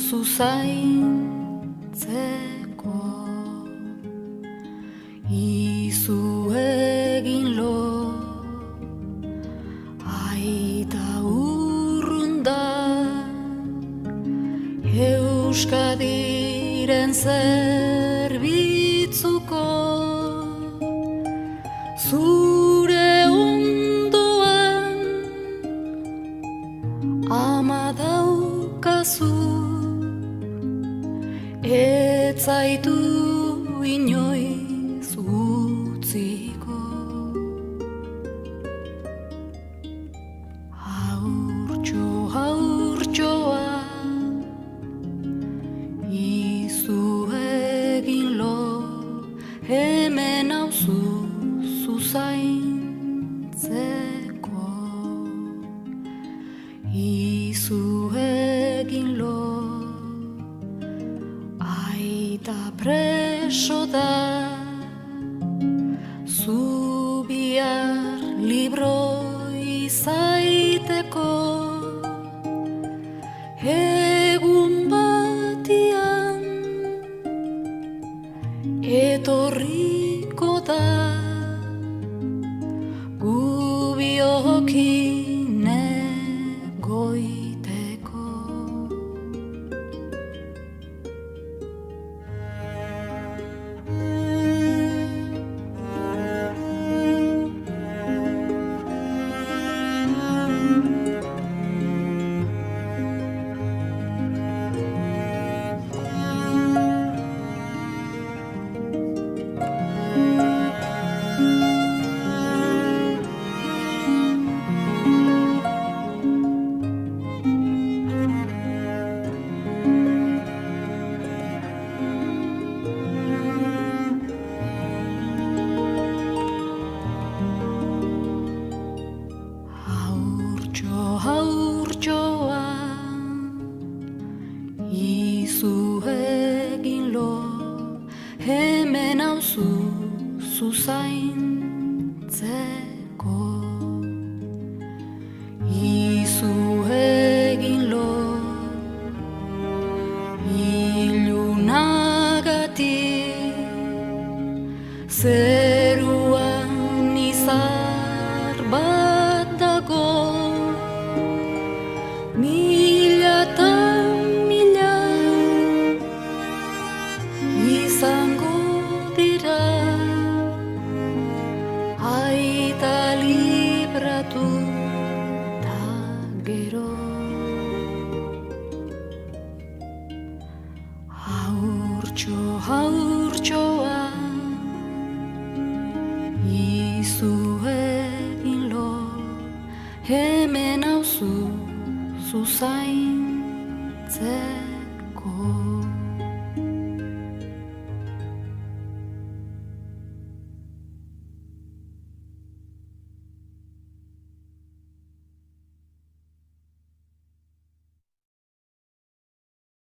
zuzaintzeko. Izu egin lo, aita urrunda, Euskadiren zerbitzuko, zure ondoan ama daukazu, ez zaitu inoiz utziko. Haurtxo, haurtxoa, izu egin lo, hemen nauzu zuzaintzeko. Izu egin lo, aita preso da, zu bihar libro izaiteko. Egun batian etorriko da, gu biokin egoiteko. Haurtxoa, izu egin lo, hemen nauzu zuzaintzeko. Izu egin lo, ilunagatik, zeruan izar bat dago, mila eta mila izango dira, aita libratu ta gero. Haurtxo, haurtxoa, izu egin lo, hemen nauzu zuzaintzeko.